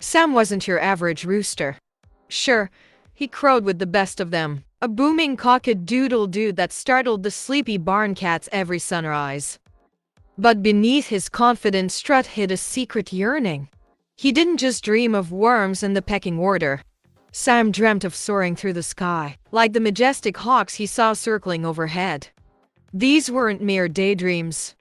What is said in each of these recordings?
Sam wasn't your average rooster. Sure, he crowed with the best of them, a booming cock-a-doodle-doo that startled the sleepy barn cats every sunrise. But beneath his confident strut hid a secret yearning. He didn't just dream of worms and the pecking order. Sam dreamt of soaring through the sky, like the majestic hawks he saw circling overhead. These weren't mere daydreams.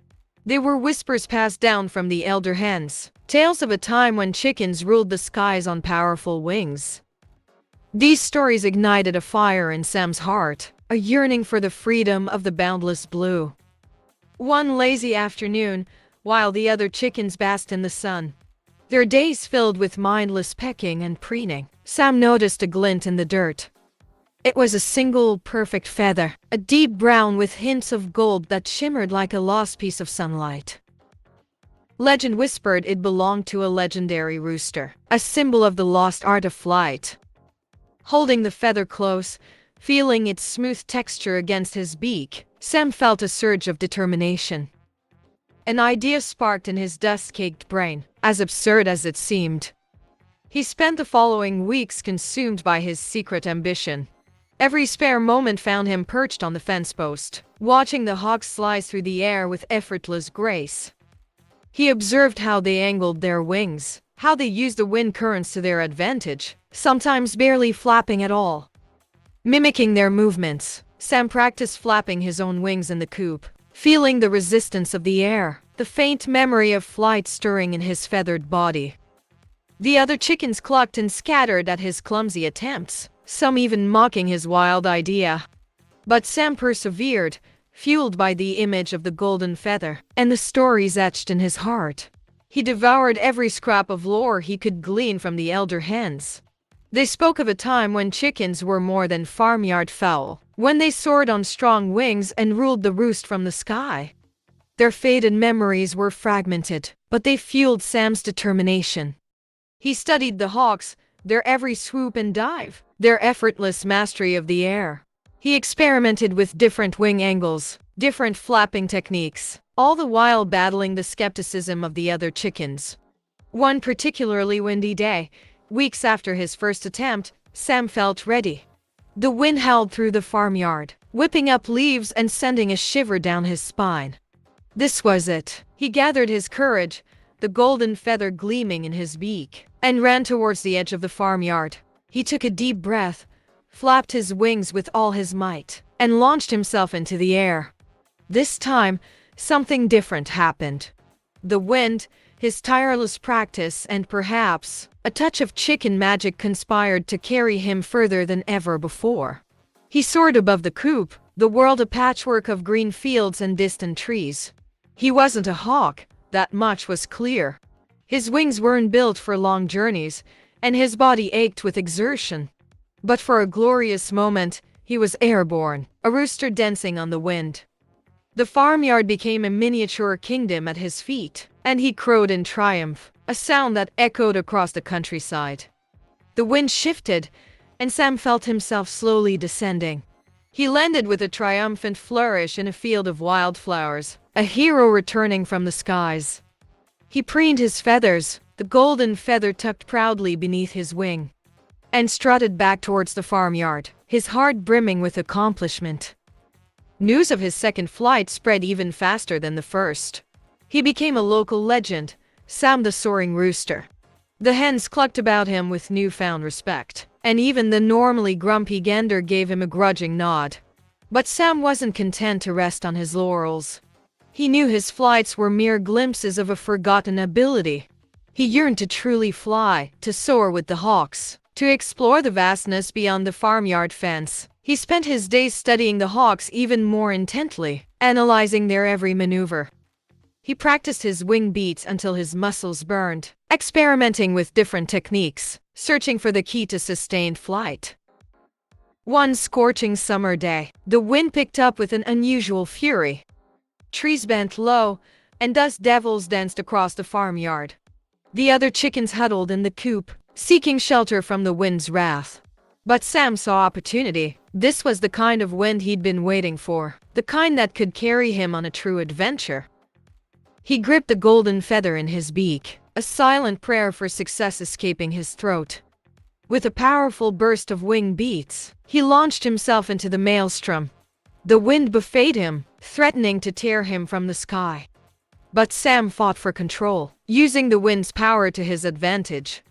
They were whispers passed down from the elder hens, tales of a time when chickens ruled the skies on powerful wings. These stories ignited a fire in Sam's heart, a yearning for the freedom of the boundless blue. One lazy afternoon, while the other chickens basked in the sun, their days filled with mindless pecking and preening, Sam noticed a glint in the dirt. It was a single perfect feather, a deep brown with hints of gold that shimmered like a lost piece of sunlight. Legend whispered it belonged to a legendary rooster, a symbol of the lost art of flight. Holding the feather close, feeling its smooth texture against his beak, Sam felt a surge of determination. An idea sparked in his dust-caked brain, as absurd as it seemed. He spent the following weeks consumed by his secret ambition. Every spare moment found him perched on the fence post, watching the hawks slice through the air with effortless grace. He observed how they angled their wings, how they used the wind currents to their advantage, sometimes barely flapping at all. Mimicking their movements, Sam practiced flapping his own wings in the coop, feeling the resistance of the air, the faint memory of flight stirring in his feathered body. The other chickens clucked and scattered at his clumsy attempts, some even mocking his wild idea. But Sam persevered, fueled by the image of the golden feather and the stories etched in his heart. He devoured every scrap of lore he could glean from the elder hens. They spoke of a time when chickens were more than farmyard fowl, when they soared on strong wings and ruled the roost from the sky. Their faded memories were fragmented, but they fueled Sam's determination. He studied the hawks, their every swoop and dive, their effortless mastery of the air. He experimented with different wing angles, different flapping techniques, all the while battling the skepticism of the other chickens. One particularly windy day, weeks after his first attempt, Sam felt ready. The wind howled through the farmyard, whipping up leaves and sending a shiver down his spine. This was it. He gathered his courage, the golden feather gleaming in his beak, and ran towards the edge of the farmyard. He took a deep breath, flapped his wings with all his might, and launched himself into the air. This time, something different happened. The wind, his tireless practice, and perhaps a touch of chicken magic conspired to carry him further than ever before. He soared above the coop, the world a patchwork of green fields and distant trees. He wasn't a hawk, that much was clear. His wings weren't built for long journeys, and his body ached with exertion. But for a glorious moment, he was airborne, a rooster dancing on the wind. The farmyard became a miniature kingdom at his feet, and he crowed in triumph, a sound that echoed across the countryside. The wind shifted, and Sam felt himself slowly descending. He landed with a triumphant flourish in a field of wildflowers, a hero returning from the skies. He preened his feathers, the golden feather tucked proudly beneath his wing, and strutted back towards the farmyard, his heart brimming with accomplishment. News of his second flight spread even faster than the first. He became a local legend, Sam the Soaring Rooster. The hens clucked about him with newfound respect, and even the normally grumpy gander gave him a grudging nod. But Sam wasn't content to rest on his laurels. He knew his flights were mere glimpses of a forgotten ability. He yearned to truly fly, to soar with the hawks, to explore the vastness beyond the farmyard fence. He spent his days studying the hawks even more intently, analyzing their every maneuver. He practiced his wing beats until his muscles burned, experimenting with different techniques, searching for the key to sustained flight. One scorching summer day, the wind picked up with an unusual fury. Trees bent low, and dust devils danced across the farmyard. The other chickens huddled in the coop, seeking shelter from the wind's wrath. But Sam saw opportunity. This was the kind of wind he'd been waiting for, the kind that could carry him on a true adventure. He gripped the golden feather in his beak, a silent prayer for success escaping his throat. With a powerful burst of wing beats, he launched himself into the maelstrom. The wind buffeted him, threatening to tear him from the sky. But Sam fought for control, using the wind's power to his advantage.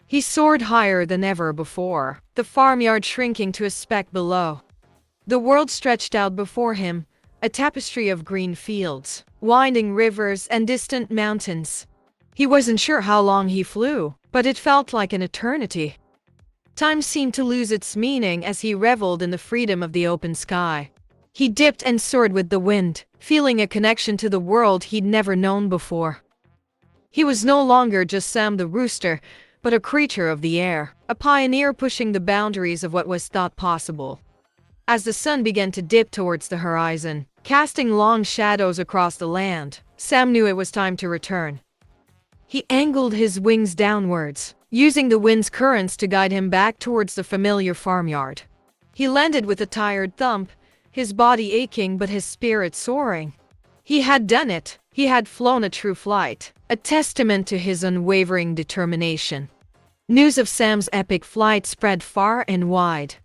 He soared higher than ever before, the farmyard shrinking to a speck below. The world stretched out before him, a tapestry of green fields, winding rivers, and distant mountains. He wasn't sure how long he flew, but it felt like an eternity. Time seemed to lose its meaning as he reveled in the freedom of the open sky. He dipped and soared with the wind, feeling a connection to the world he'd never known before. He was no longer just Sam the rooster, but a creature of the air, a pioneer pushing the boundaries of what was thought possible. As the sun began to dip towards the horizon, casting long shadows across the land, Sam knew it was time to return. He angled his wings downwards, using the wind's currents to guide him back towards the familiar farmyard. He landed with a tired thump, his body aching but his spirit soaring. He had done it. He had flown a true flight, a testament to his unwavering determination. News of Sam's epic flight spread far and wide.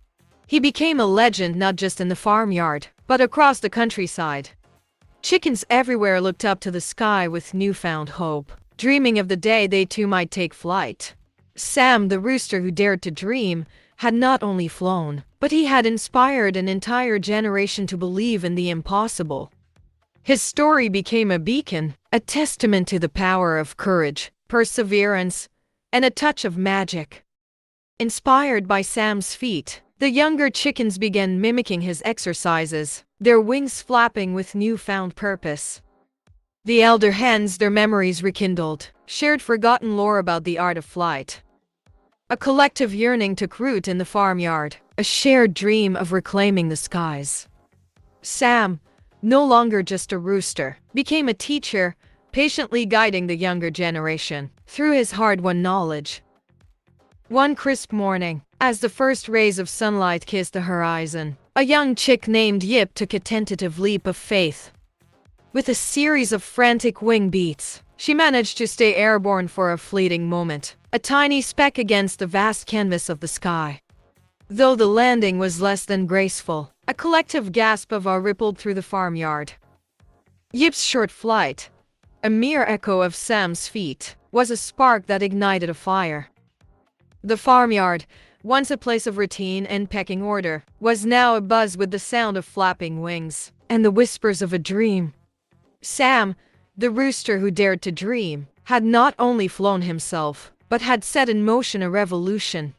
He became a legend not just in the farmyard, but across the countryside. Chickens everywhere looked up to the sky with newfound hope, dreaming of the day they too might take flight. Sam, the rooster who dared to dream, had not only flown, but he had inspired an entire generation to believe in the impossible. His story became a beacon, a testament to the power of courage, perseverance, and a touch of magic. Inspired by Sam's feat, the younger chickens began mimicking his exercises, their wings flapping with newfound purpose. The elder hens, their memories rekindled, shared forgotten lore about the art of flight. A collective yearning took root in the farmyard, a shared dream of reclaiming the skies. Sam, no longer just a rooster, became a teacher, patiently guiding the younger generation through his hard-won knowledge. One crisp morning, as the first rays of sunlight kissed the horizon, a young chick named Yip took a tentative leap of faith. With a series of frantic wing beats, she managed to stay airborne for a fleeting moment, a tiny speck against the vast canvas of the sky. Though the landing was less than graceful, a collective gasp of awe rippled through the farmyard. Yip's short flight, a mere echo of Sam's feat, was a spark that ignited a fire. The farmyard, once a place of routine and pecking order, was now abuzz with the sound of flapping wings and the whispers of a dream. Sam, the rooster who dared to dream, had not only flown himself, but had set in motion a revolution.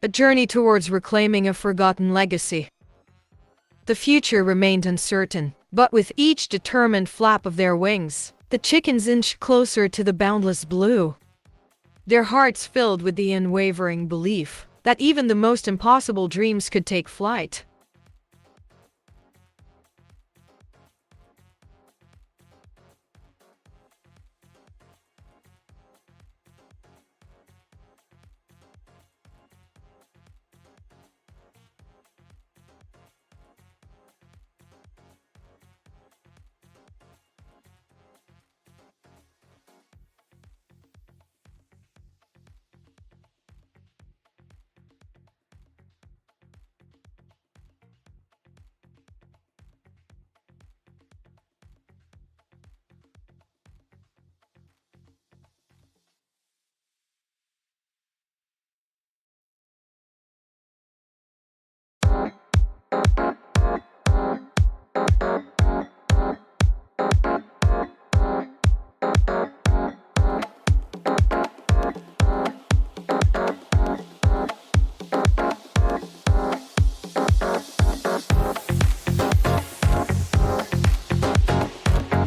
A journey towards reclaiming a forgotten legacy. The future remained uncertain, but with each determined flap of their wings, the chickens inched closer to the boundless blue. Their hearts filled with the unwavering belief that even the most impossible dreams could take flight.